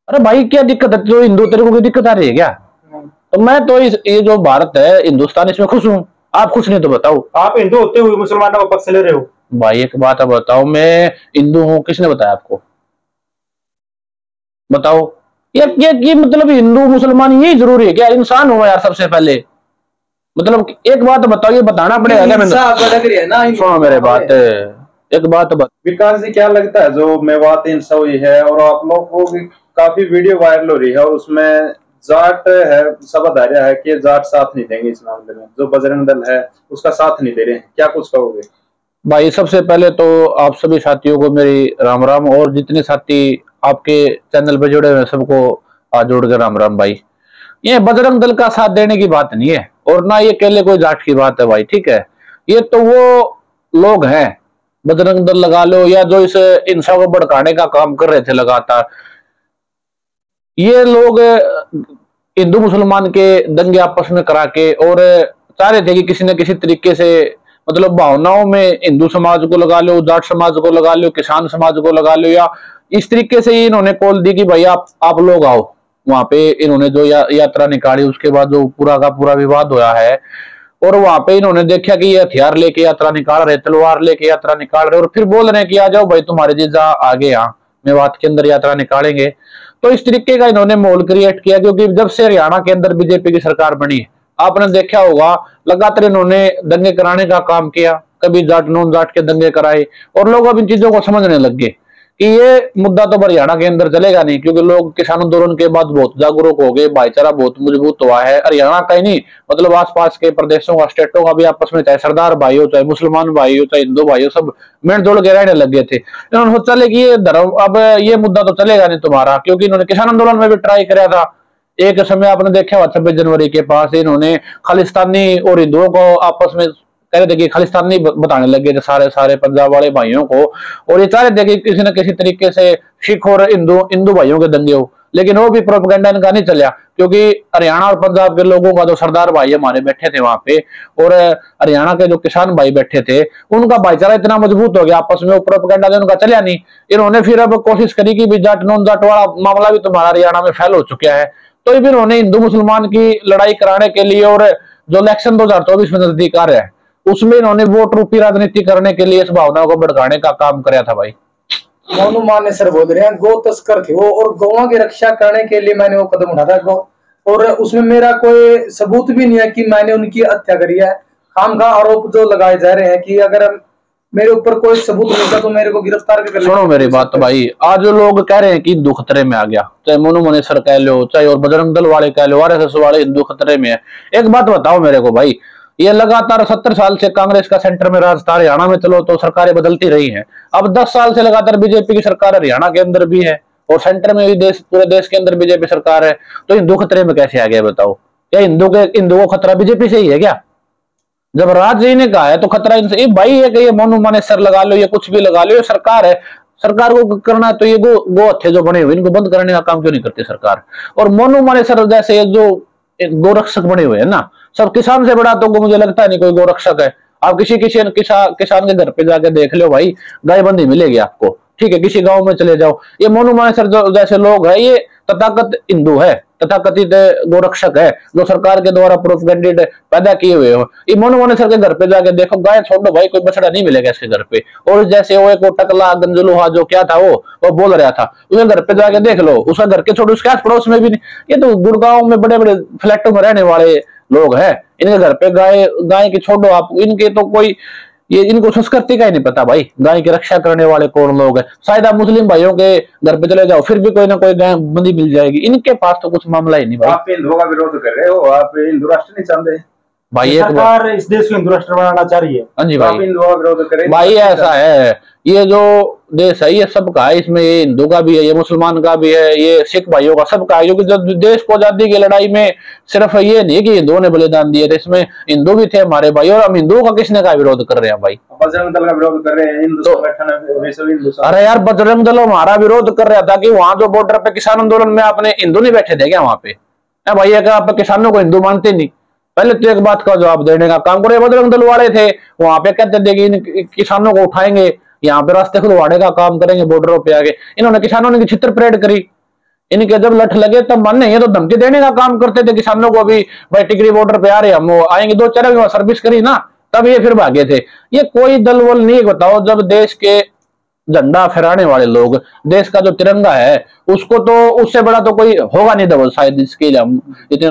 अरे भाई क्या दिक्कत है, तो हिंदू तेरे को कोई दिक्कत आ रही है क्या? तो मैं तो ये जो भारत है हिंदुस्तान, इसमें खुश हूँ। आप खुश नहीं तो बताओ। आप हिंदू होते हुए मुसलमानों का पक्ष ले रहे हो। भाई एक बात बताओ, मैं हिंदू हूँ, किसने बताया आपको? बताओ। ये मतलब हिंदू मुसलमान ये जरूरी है क्या? इंसान हुआ यार सबसे पहले। मतलब एक बात बताओ, ये बताना पड़ेगा क्या? मैंने लग रही है ना, सुनो मेरे बात, एक बात बता। विकास जी क्या लगता है जो मेवात हिंसा हुई है और आप लोगों को भी काफी वीडियो वायरल हो रही है और उसमें जाट है, शब्दधारा है कि जाट साथ नहीं देंगे इस मामले में, जो बजरंग दल है उसका साथ नहीं दे रहे हैं, क्या कुछ कहोगे? भाई सबसे पहले तो आप सभी साथियों को मेरी राम राम, और जितने साथी आपके चैनल पे जुड़े हुए हैं सबको आज जोड़ के राम राम भाई। ये बजरंग दल का साथ देने की बात नहीं है और ना ये अकेले कोई जाट की बात है भाई, ठीक है? ये तो वो लोग हैं, बजरंग दल लगा लो या जो इस हिंसा को भड़काने का काम कर रहे थे लगातार, ये लोग हिंदू मुसलमान के दंगे आपस में करा के और चाह रहे थे कि किसी न किसी तरीके से, मतलब भावनाओं में हिंदू समाज को लगा लो, जाट समाज को लगा लो, किसान समाज को लगा लो, या इस तरीके से इन्होंने कॉल दी कि भाई आप लोग आओ वहां पे। इन्होंने जो यात्रा निकाली, उसके बाद जो पूरा का पूरा विवाद होया है, और वहां पे इन्होंने देखा कि ये हथियार लेके यात्रा निकाल रहे, तलवार लेके यात्रा निकाल रहे, और फिर बोल रहे हैं कि आ जाओ भाई तुम्हारे जीजा आगे यहाँ मेवात के अंदर यात्रा निकालेंगे। तो इस तरीके का इन्होंने माहौल क्रिएट किया, क्योंकि जब से हरियाणा के अंदर बीजेपी की सरकार बनी है, आपने देखा होगा लगातार इन्होंने दंगे कराने का काम किया, कभी जाट नॉन जाट के दंगे कराए, और लोग अब इन चीजों को समझने लग गए कि ये मुद्दा तो हरियाणा के अंदर चलेगा नहीं, क्योंकि लोग किसान आंदोलन के बाद बहुत जागरूक हो गए, भाईचारा बहुत मजबूत हुआ है। हरियाणा का ही नहीं, मतलब आसपास के प्रदेशों का, स्टेटों का भी आपस में, चाहे सरदार भाई हो, चाहे मुसलमान भाई हो, चाहे हिंदू भाई हो, सब मिलजुल के रहने लग गए थे। इन्होंने सोचा कि ये धर्म, अब ये मुद्दा तो चलेगा नहीं तुम्हारा, क्योंकि इन्होंने किसान आंदोलन में भी ट्राई किया था। एक समय आपने देखा हुआ 26 जनवरी के पास इन्होंने खालिस्तानी और हिंदुओं को आपस में कह रहे थे कि खालिस्तानी बताने लगे थे सारे सारे पंजाब वाले भाइयों को, और ये चाह रहे थे कि किसी न किसी तरीके से सिख और हिंदू हिंदू भाइयों के दंगे हो। लेकिन वो भी प्रोपेगेंडा इनका नहीं चला, क्योंकि हरियाणा और पंजाब के लोगों का जो सरदार भाई हमारे बैठे थे वहां पे, और हरियाणा के जो किसान भाई बैठे थे, उनका भाईचारा इतना मजबूत हो गया आपस में, वो प्रोपेगेंडा उनका चला नहीं। इन्होंने फिर अब कोशिश करी कि भी जाट नॉन जाट वाला मामला भी तुम्हारा हरियाणा में फैल हो चुका है, तो फिर उन्होंने हिंदू मुसलमान की लड़ाई कराने के लिए, और जो इलेक्शन 2024 में नजदीक आ रहा है, उसमें इन्होंने वोट रूपी राजनीति करने के लिए इस भावना को भड़काने का काम कराया था भाई। मोनू मान सर बोल रहे हैं गौ तस्कर थे वो, और गौवा की रक्षा करने के लिए मैंने वो कदम उठाया था, और उसमें मेरा कोई सबूत भी नहीं है कि मैंने उनकी हत्या करी है। खामखा आरोप जो लगाए जा रहे हैं कि अगर मेरे ऊपर कोई सबूत मिलता तो मेरे को गिरफ्तार भी कर। सुनो मेरी बात तो भाई, आज जो लोग कह रहे हैं कि हिंदू खतरे में आ गया, चाहे मोनू मनेसर कह लो, चाहे और बजरंग दल वाले कह लो, आरएसएस वाले, हिंदू खतरे में है। एक बात बताओ मेरे को भाई, ये लगातार 70 साल से कांग्रेस का सेंटर में राज था, हरियाणा में चलो तो सरकारें बदलती रही हैं, अब 10 साल से लगातार बीजेपी की सरकार हरियाणा के अंदर भी है और सेंटर में भी, देश पूरे देश के अंदर बीजेपी सरकार है, तो हिंदू खतरे में कैसे आ गया बताओ? क्या हिंदू को खतरा बीजेपी से ही है क्या? जब राज जी ने कहा है तो खतरा इनसे भाई है कि ये मोनू मानेसर लगा लो, ये कुछ भी लगा लो, ये सरकार है, सरकार को करना है तो ये गो हत्या जो बने हुए इनको बंद करने का काम क्यों नहीं करती सरकार? और मोनू मानेसर जैसे जो गोरक्षक बने हुए हैं ना, सब किसान से बड़ा तो मुझे लगता है नहीं कोई गोरक्षक है। आप किसी किसी किसान के घर पे जाके देख लो भाई, गाय बंदी मिलेगी आपको, ठीक है? किसी गांव में चले जाओ, ये मोनू मानेसर जैसे लोग है, ये तथाकथित हिंदू है, तथाकथित गोरक्षक है, जो सरकार के द्वारा प्रोपेगेंडेड पैदा किए हुए हो। ये मोनू मानेसर के घर पे जाके देखो, गाय छोड़ो भाई, कोई बछड़ा नहीं मिलेगा इसके घर पे। और जैसे वो एक टकला गंजलुहा जो क्या था वो बोल रहा था, उसके घर पे जाके देख लो, उसका घर के छोड़ो, उसके आस पड़ोस में भी नहीं। ये तो गुड़गांव में बड़े बड़े फ्लैटों में रहने वाले लोग हैं, इनके घर पे गाय की छोड़ो आप, इनके तो कोई, ये इनको संस्कृति का ही नहीं पता भाई, गाय की रक्षा करने वाले कौन लोग हैं। शायद आप मुस्लिम भाइयों के घर पे चले जाओ, फिर भी कोई ना कोई गाय बंदी मिल जाएगी, इनके पास तो कुछ मामला ही नहीं भाई। आप हिंदुओं का विरोध कर रहे हो, आप हिंदू राष्ट्र नहीं चाहते भाई? सरकार इस देश को हिंदू राष्ट्र बनाना चाह रही है। हाँ जी भाई, हिंदुओं का विरोध करें भाई ऐसा है, ये जो देश है ये सबका है, इसमें ये हिंदू का भी है, ये मुसलमान का भी है, ये सिख भाइयों का, सबका है। क्योंकि जब देश को आजादी की लड़ाई में सिर्फ ये नहीं कि हिंदुओं ने बलिदान दिए थे, इसमें हिंदू भी थे हमारे भाई, और हम हिंदुओं का किसने का विरोध कर रहे हैं भाई? बजरंग दल का विरोध कर रहे हैं, हिंदू संगठन। अरे यार बजरंग दल हमारा विरोध कर रहा था कि वहां जो बॉर्डर पे किसान आंदोलन में आपने हिंदू नहीं बैठे थे क्या वहां पे? भाई अगर आप किसानों को हिंदू मानते नहीं, पहले तो एक बात का जवाब देने का काम करो। बजरंग दल वाले थे वहां पे, कहते थे कि किसानों को उठाएंगे, यहाँ पे रास्ते खुलवाने का काम करेंगे बॉर्डरों पे आगे। इन्होंने किसानों ने छित्र परेड करी, इनके जब लठ लगे तब मन नहीं है तो धमकी देने का काम करते थे किसानों को भी, भाई टिकरी बॉर्डर पे आ रहे हम आएंगे, 2 4 सर्विस करी ना तब ये फिर भागे थे। ये कोई दल वल नहीं। बताओ जब देश के झंडा फहराने वाले लोग, देश का जो तिरंगा है उसको तो उससे बड़ा तो कोई होगा नहीं दबल शायद, इसके लिए हम इतने